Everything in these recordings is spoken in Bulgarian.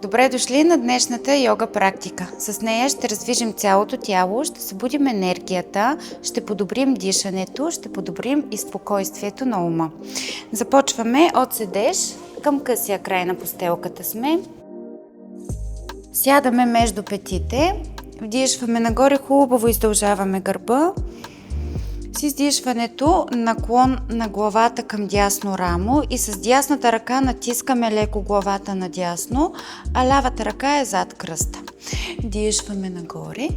Добре дошли на днешната йога практика. С нея ще раздвижим цялото тяло, ще събудим енергията, ще подобрим дишането, ще подобрим и спокойствието на ума. Започваме от седеж, към късия край на постелката сме. Сядаме между петите, вдишваме нагоре, хубаво издължаваме гърба. С издишването наклон на главата към дясно рамо и с дясната ръка натискаме леко главата надясно, а лявата ръка е зад кръста. Дишваме нагоре,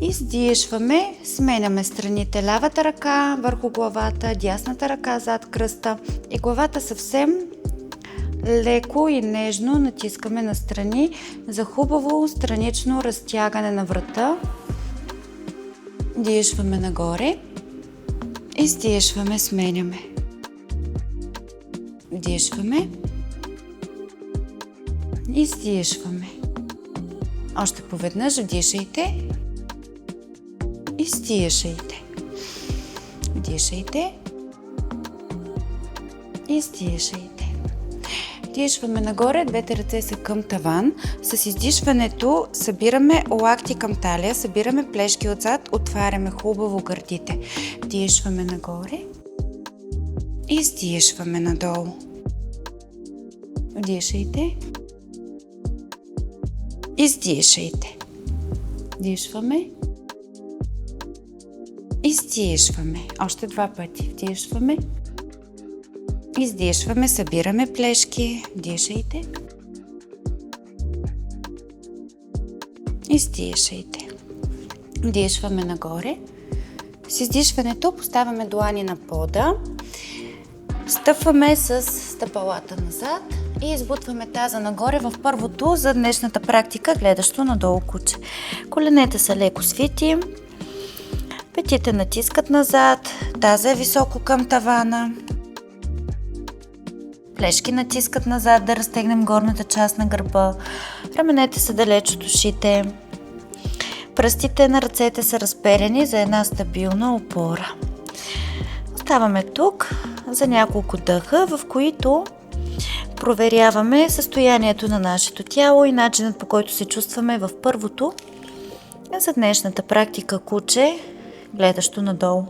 издишваме, сменяме страните, лявата ръка върху главата, дясната ръка зад кръста и главата съвсем леко и нежно натискаме настрани за хубаво странично разтягане на врата. Дишваме нагоре. Издишваме, сменяме. Вдишваме. Издишваме. Още поведнъж вдишайте. Издишайте. Вдишайте. Издишайте. Вдишваме нагоре, двете ръце са към таван. С издишването събираме лакти към талия, събираме плешки отзад, отваряме хубаво гърдите. Вдишваме нагоре. Издишваме надолу. Вдишайте. Издишайте. Вдишваме. Издишваме. Още два пъти. Вдишваме. Издишваме, събираме плешки. Вдишайте. Издишайте. Вдишваме нагоре. С издишването поставяме длани на пода. Стъпваме с стъпалата назад и избутваме таза нагоре в първото за днешната практика, гледащо надолу куче. Коленете са леко свити. Петите натискат назад. Таза е високо към тавана. Плешки натискат назад да разтегнем горната част на гърба. Раменете са далеч от ушите. Пръстите на ръцете са разперени за една стабилна опора. Оставаме тук за няколко дъха, в които проверяваме състоянието на нашето тяло и начинът, по който се чувстваме в първото за днешната практика куче, гледащо надолу.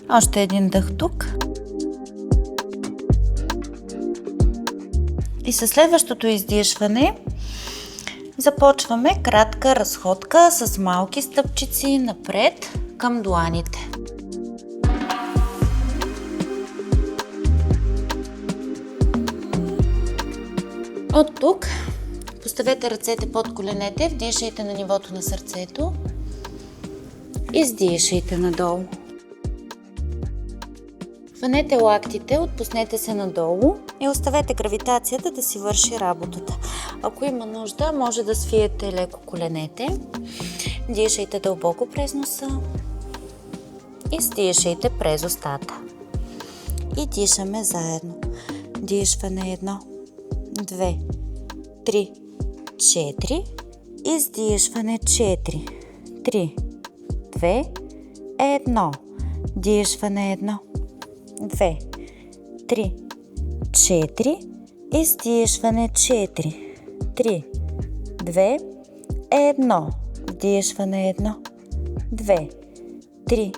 Още един дъх тук. И със следващото издишване започваме кратка разходка с малки стъпчици напред към дланите. От тук поставете ръцете под коленете, вдишайте на нивото на сърцето, издишайте надолу. Хванете лактите, отпуснете се надолу и оставете гравитацията да си върши работата. Ако има нужда, може да свиете леко коленете. Дишайте дълбоко през носа. Издишайте през устата. И дишаме заедно. Дишване 1, 2, 3, 4. Издишване 4, 3, 2, 1. Дишване 1, 2, 3, 4. Издишване 4, 3, 2, 1. Вдишване 1, 2, 3,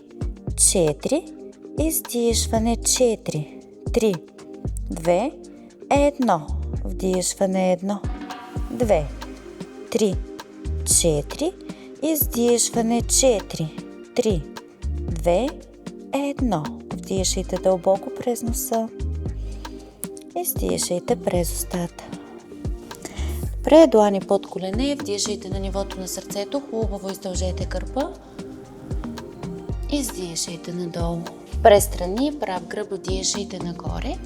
4. Издишване 4, 3, 2, 1. Вдишване 1, 2, 3, 4. Издишване 4, 3, 2, 1. Вдишайте дълбоко през носа. Издишайте през устата. Добре, длани под колене, вдишайте на нивото на сърцето, хубаво издължете гърба. Издишайте надолу. През страни, прав гръб, вдишайте нагоре.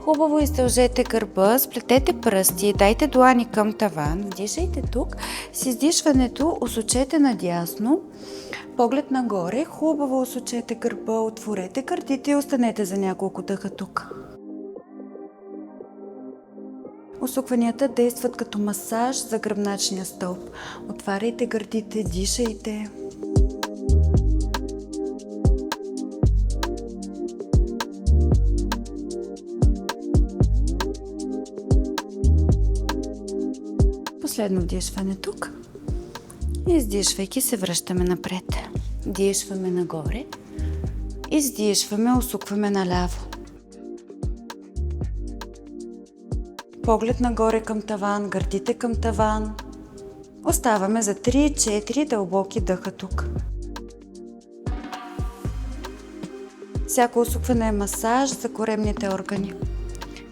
Хубаво издължете гърба, сплетете пръсти, дайте длани към таван, вдишайте тук. С издишването усочете надясно, поглед нагоре, хубаво усочете гърба, отворете гърдите и останете за няколко дъха тук. Усукванията действат като масаж за гръбначния стълб. Отваряйте гърдите, дишайте. Последно вдишване тук. Издишвайки се връщаме напред. Дишваме нагоре. Издишваме, усукваме наляво. Поглед нагоре към таван, гърдите към таван. Оставаме за 3-4 дълбоки дъха тук. Всяко усукване е масаж за коремните органи.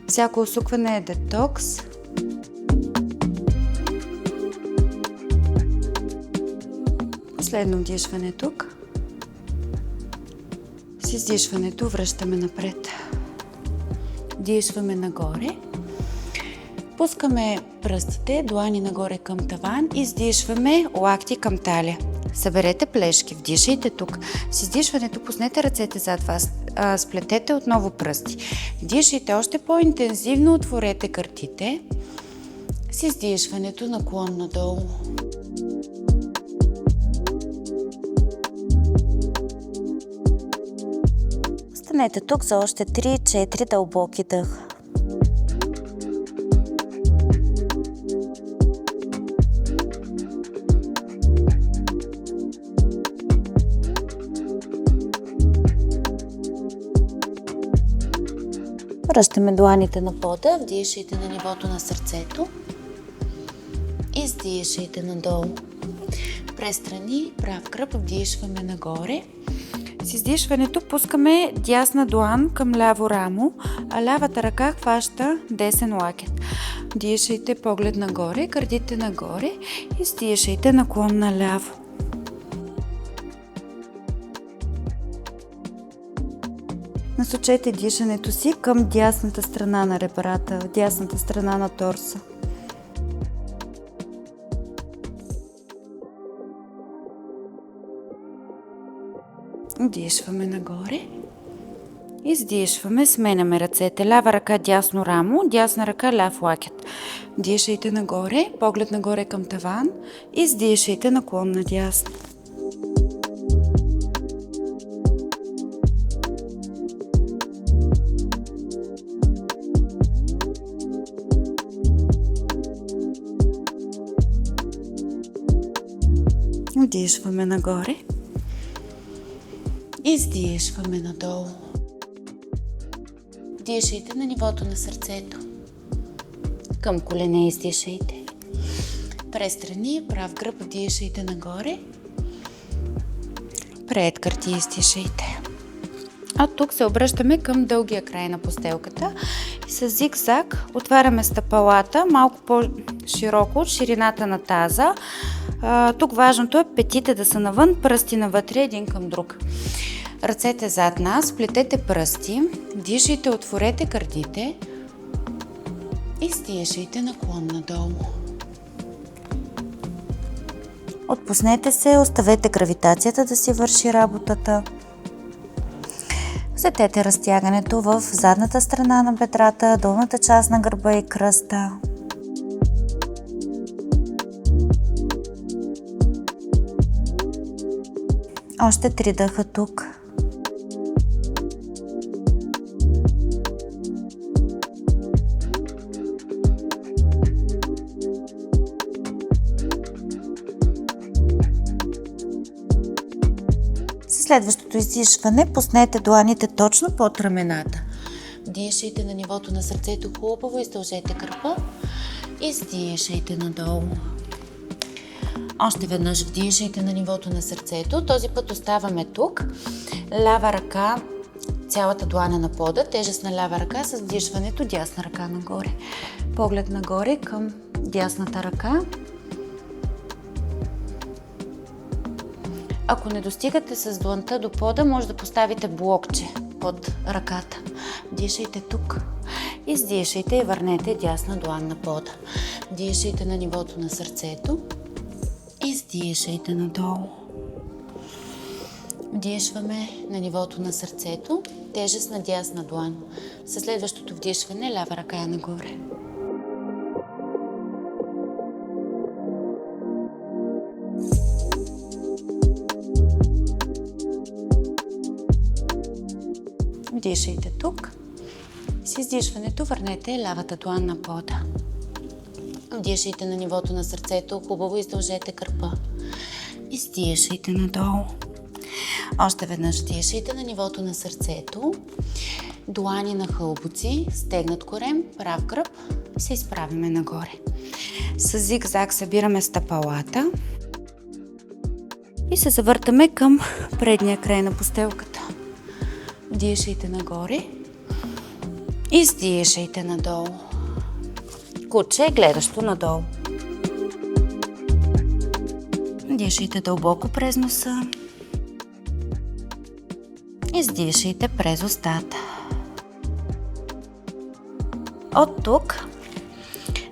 Всяко усукване е детокс. Последно вдишване тук. С издишването връщаме напред. Дишваме нагоре. Пускаме пръстите, длани нагоре към таван. Издишваме, лакти към талия. Съберете плешки, вдишайте тук. С издишването пуснете ръцете зад вас. Сплетете отново пръсти. Вдишайте още по-интензивно, отворете гърдите. С издишването наклон надолу. Останете тук за още 3-4 дълбоки дъха. Връщаме дланите на пода, вдишайте на нивото на сърцето. Издишайте надолу. Престрани, прав гръб, вдишваме нагоре. С издишването пускаме дясна длан към ляво рамо, а лявата ръка хваща десен лакет. Вдишайте, поглед нагоре, гърдите нагоре, издишайте, наклон наляво. Насочете дишането си към дясната страна на ребрата, дясната страна на торса. Дишваме нагоре. Издишваме, сменяме ръцете. Лява ръка дясно рамо, дясна ръка ляв лакет. Дишайте нагоре, поглед нагоре към таван. Издишайте, наклон надясно. Вдишваме нагоре. Издишваме надолу. Вдишайте на нивото на сърцето. Към колене издишайте. Престрани, прав гръб, вдишайте нагоре. Пред гърди издишайте. А тук се обръщаме към дългия край на постелката и с зигзаг отваряме стъпалата малко по-широко от ширината на таза. Тук важното е петите да са навън, пръсти навътре един към друг. Ръцете зад нас, плетете пръсти, дишайте, отворете гърдите и стишайте наклон надолу. Отпуснете се, оставете гравитацията да си върши работата. Взетете разтягането в задната страна на бедрата, долната част на гърба и кръста. Още 3 дъха тук. Следващото издишване, пуснете дланите точно под рамената. Дишайте на нивото на сърцето хубаво, издължете гърба, издишайте надолу. Още веднъж вдишайте на нивото на сърцето. Този път оставаме тук. Лява ръка, цялата длана на пода, тежест на лява ръка с вдишването, дясна ръка нагоре. Поглед нагоре към дясната ръка. Ако не достигате с дланта до пода, може да поставите блокче под ръката. Дишайте тук. Издишайте и върнете дясна длан на пода. Дишайте на нивото на сърцето. Издишайте надолу. Вдишваме на нивото на сърцето, тежест на дясна длан. Със следващото вдишване лява ръка е нагоре. Вдишайте тук. С издишването върнете лявата длан на пода. Вдишайте на нивото на сърцето, хубаво издължете гърба. Издишайте надолу. Още веднъж вдишайте на нивото на сърцето. Длани на хълбоци, стегнат корем, прав гръб. Се изправяме нагоре. С зигзаг събираме стъпалата и се завъртаме към предния край на постелката. Вдишайте нагоре. Издишайте надолу. Куче, гледащо надолу. Дишайте дълбоко през носа. Издишайте през устата. От тук,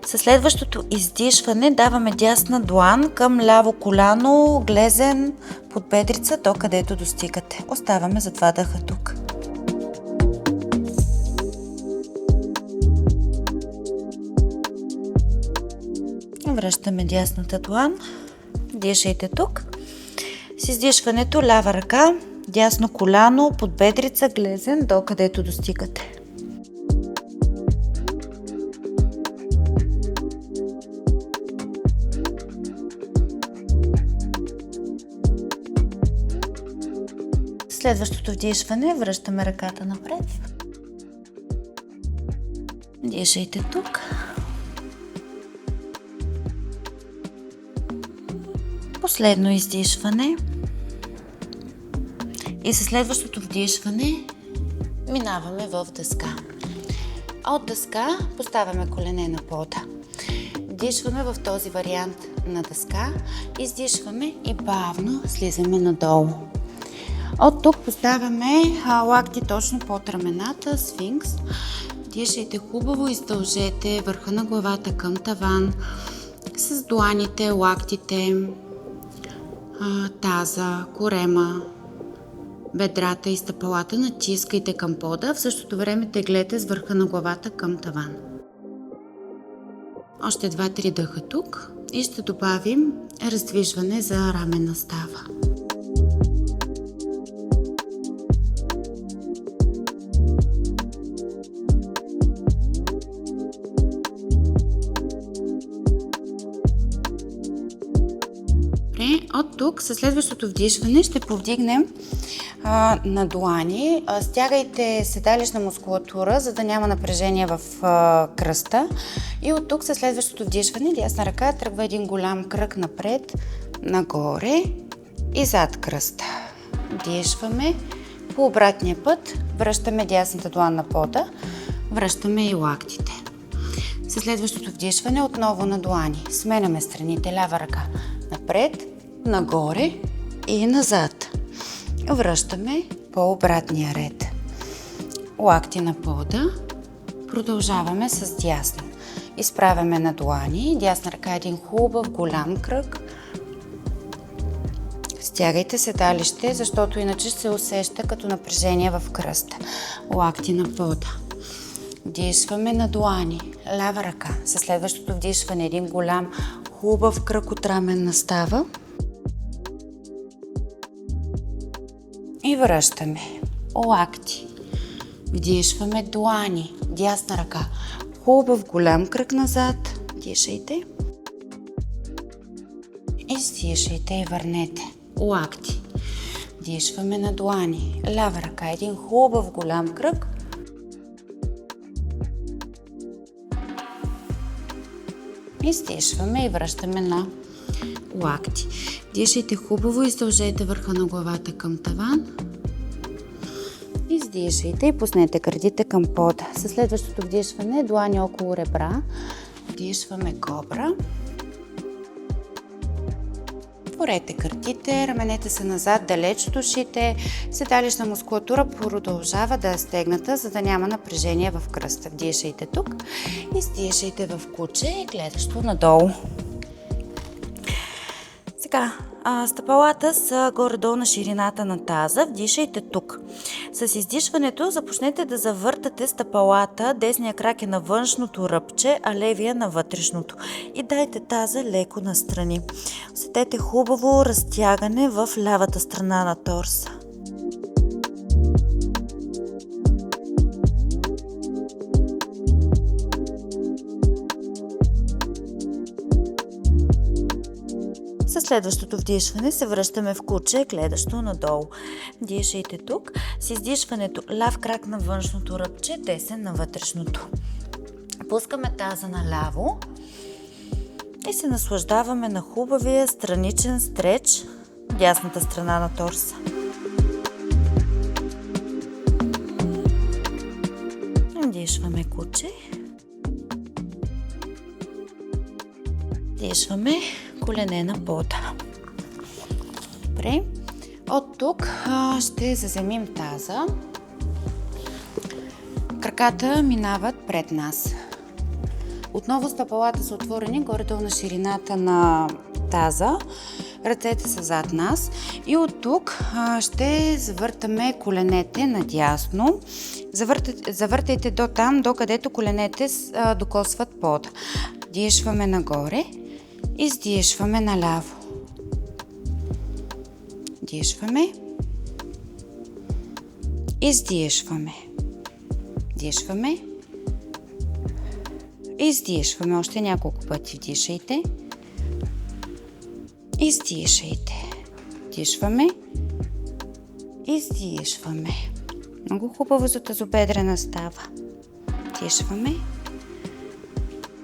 със следващото издишване, даваме дясна длан към ляво коляно, глезен, подбедрица, до където достигате. Оставаме за 2 дъха тук. Връщаме дясната длан. Дишайте тук. С издишването лява ръка, дясно коляно, подбедрица, глезен, до където достигате. Следващото вдишване, връщаме ръката напред. Дишайте тук. Последно издишване. И със следващото вдишване минаваме в дъска. От дъска поставяме колене на пода. Вдишваме в този вариант на дъска, издишваме и бавно слизаме надолу. От тук поставяме лакти точно под рамената, сфинкс. Дишайте хубаво, издължете върха на главата към таван с дланите, лактите, таза, корема, бедрата и стъпалата натискайте към пода, в същото време теглете с върха на главата към таван. Още 2-3 дъха тук и ще добавим раздвижване за раменна става. От тук, със следващото вдишване, ще повдигнем на длани. Стягайте седалищна мускулатура, за да няма напрежение в кръста. И от тук, със следващото вдишване, дясна ръка тръгва един голям кръг напред, нагоре и зад кръста. Вдишваме. По обратния път връщаме дясната длан на пода, връщаме и лактите. Със следващото вдишване отново на длани. Сменяме страните, лява ръка напред, нагоре и назад. Връщаме по обратния ред. Лакти на пода. Продължаваме с дясна. Изправяме на длани. Дясна ръка е един хубав голям кръг. Стягайте седалище, защото иначе се усеща като напрежение в кръста. Лакти на пода. Вдишваме на длани. Лява ръка. Със следващото вдишване един голям хубав кръг от раменна става. И връщаме. Лакти. Вдишваме длани. Дясна ръка. Хубав голям кръг назад. Дишайте. Издишайте и върнете. Лакти. Вдишваме на длани. Лява ръка. Един хубав голям кръг. Издишваме и връщаме на лакти. Дишайте хубаво, издължете върха на главата към таван. Издишайте и пуснете гърдите към пода. Със следващото вдишване, длани около ребра. Вдишваме кобра. Затворете гърдите, раменете се назад, далеч от ушите, седалищна мускулатура продължава да е стегната, за да няма напрежение в кръста. Вдишайте тук, издишайте в куче, гледащо надолу. Сега, стъпалата са горе-долу на ширината на таза. Вдишайте тук. С издишването започнете да завъртате стъпалата. Десния крак е на външното ръбче, а левия на вътрешното. И дайте таза леко настрани. Усетете хубаво разтягане в лявата страна на торса. Със следващото вдишване се връщаме в куче, гледащо надолу. Вдишайте тук. С издишването ляв крак на външното ръбче, десен на вътрешното. Пускаме таза наляво и се наслаждаваме на хубавия страничен стреч в дясната страна на торса. Вдишваме куче. Вдишваме колене на пода. Добре. От тук ще заземим таза. Краката минават пред нас. Отново стъпалата са отворени горе-долу на ширината на таза. Ръцете са зад нас. И от тук ще завъртаме коленете надясно. Завъртайте до там, докъдето коленете докосват пода. Вдишваме нагоре. Издишваме наляво. Дишваме. Издишваме. Дишваме. Издишваме. Още няколко пъти вдишайте. Издишайте. Дишваме. Издишваме. Много хубаво за тазобедрена става. Дишваме.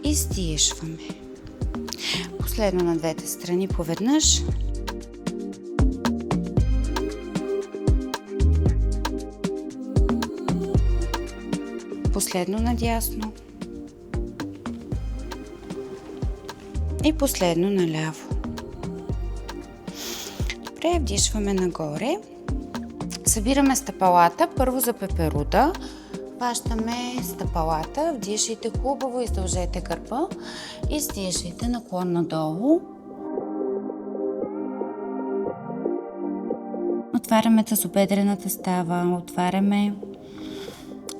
Издишваме. Последно на двете страни поведнъж. Последно надясно. И последно наляво. Добре, вдишваме нагоре. Събираме стъпалата. Първо за пеперуда. Хващаме стъпалата, вдишайте хубаво, издължете гърба, издишайте наклон надолу. Отваряме тазобедрената става,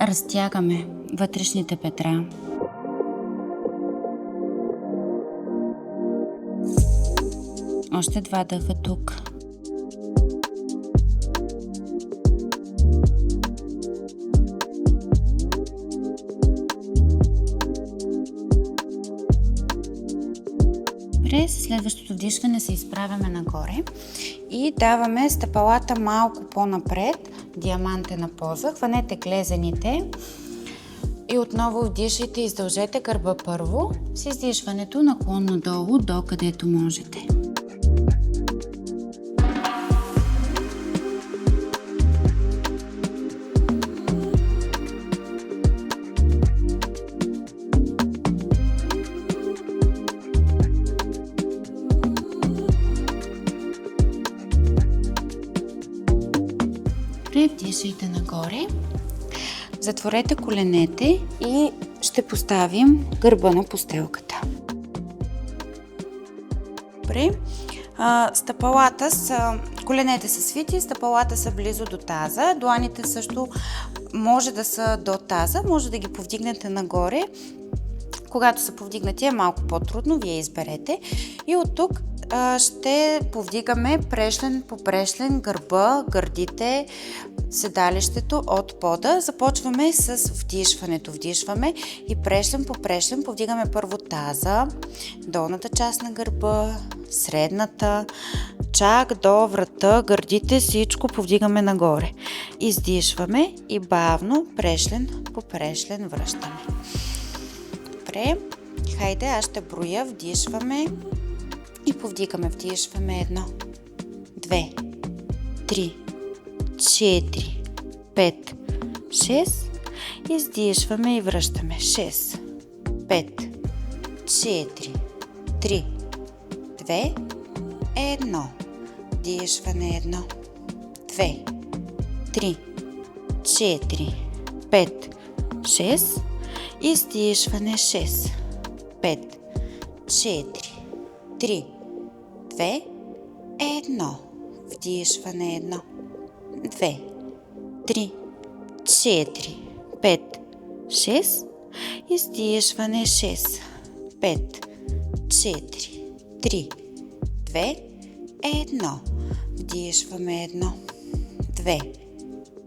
разтягаме вътрешните бедра. Още два дъха тук. С следващото вдишване се изправяме нагоре и даваме стъпалата малко по-напред, диамантена поза. Хванете глезените и отново вдишайте и издължете гърба първо. С издишването наклон надолу, докъдето можете. Вдишайте нагоре, затворете коленете и ще поставим гърба на постелката. Добре. Стъпалата са, коленете са свити, стъпалата са близо до таза, дланите също може да са до таза, може да ги повдигнете нагоре. Когато са повдигнати е малко по-трудно, вие изберете. И от тук ще повдигаме прешлен по прешлен гърба, гърдите, седалището от пода. Започваме с вдишването. Вдишваме и прешлен по прешлен повдигаме първо таза, долната част на гърба, средната, чак до врата, гърдите, всичко повдигаме нагоре. Издишваме и бавно прешлен по прешлен връщаме. Добре, хайде, аз ще броя, вдишваме и повдигаме. Вдишваме 1, 2, 3, 4, 5, 6. Издишваме и връщаме. 6, 5, 4, 3, 2, 1. Вдишване 1. 2, 3, 4, 5, 6. Издишване 6. 5, 4, 3, 2, 1. Вдишване 1. 2, 3, 4, 5, 6. Издишване 6. 5, 4, 3, 2, 1. Вдишваме 1. 2,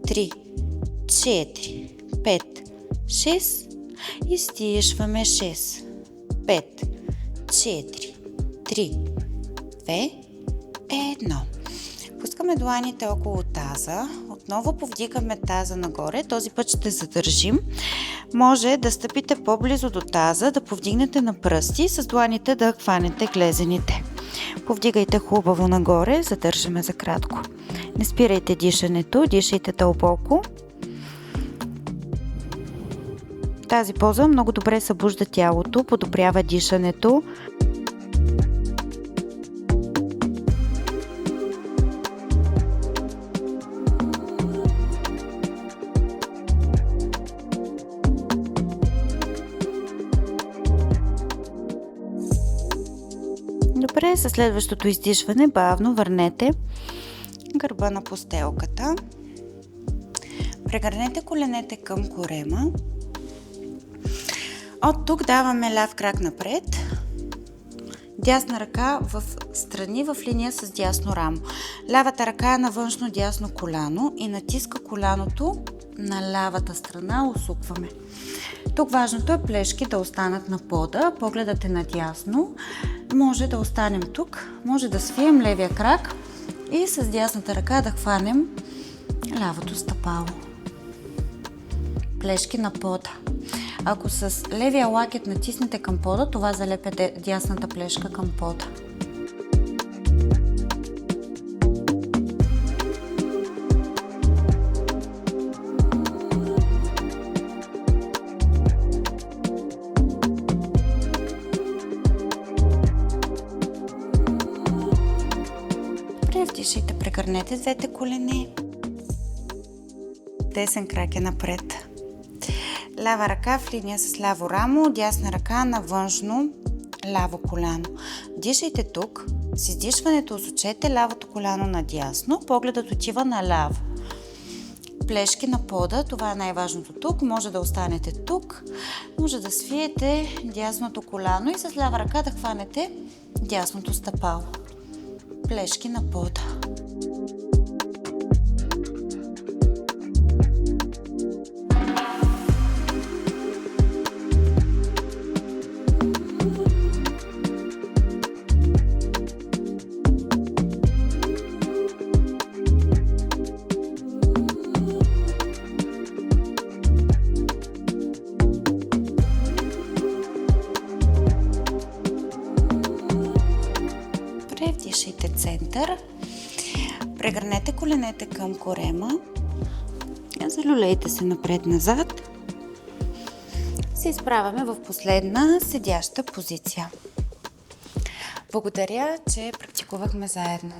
3, 4, 5, 6. Издишваме 6. 5, 4, 3, 2, 1. Пускаме дланите около таза. Отново повдигаме таза нагоре. Този път ще задържим. Може да стъпите по-близо до таза, да повдигнете на пръсти, с дланите да хванете глезените. Повдигайте хубаво нагоре, задържаме за кратко. Не спирайте дишането, дишайте дълбоко. Тази поза много добре събужда тялото, подобрява дишането. Добре, със следващото издишване бавно върнете гърба на постелката. Прегърнете коленете към корема. От тук даваме ляв крак напред. Дясна ръка в страни в линия с дясно рамо. Лявата ръка е на външно дясно коляно и натиска коляното на лявата страна, усукваме. Тук важното е плешки да останат на пода, погледът е надясно. Може да останем тук, може да свием левия крак и с дясната ръка да хванем лявото стъпало. Плешки на пода. Ако с левия лакет натиснете към пода, това залепя дясната плешка към пода. Вдишайте, прегърнете двете колене. Десен крак е напред. Лява ръка в линия с ляво рамо, дясна ръка на външно ляво коляно. Дишайте тук. С издишването усочете лявото коляно надясно, погледът отива наляво. Плешки на пода, това е най-важното тук. Може да останете тук, може да свиете дясното коляно и с лява ръка да хванете дясното стъпало. Плешки на пода. Вдишайте център. Прегърнете коленете към корема. Залюлейте се напред-назад. Се изправяме в последна седяща позиция. Благодаря, че практикувахме заедно.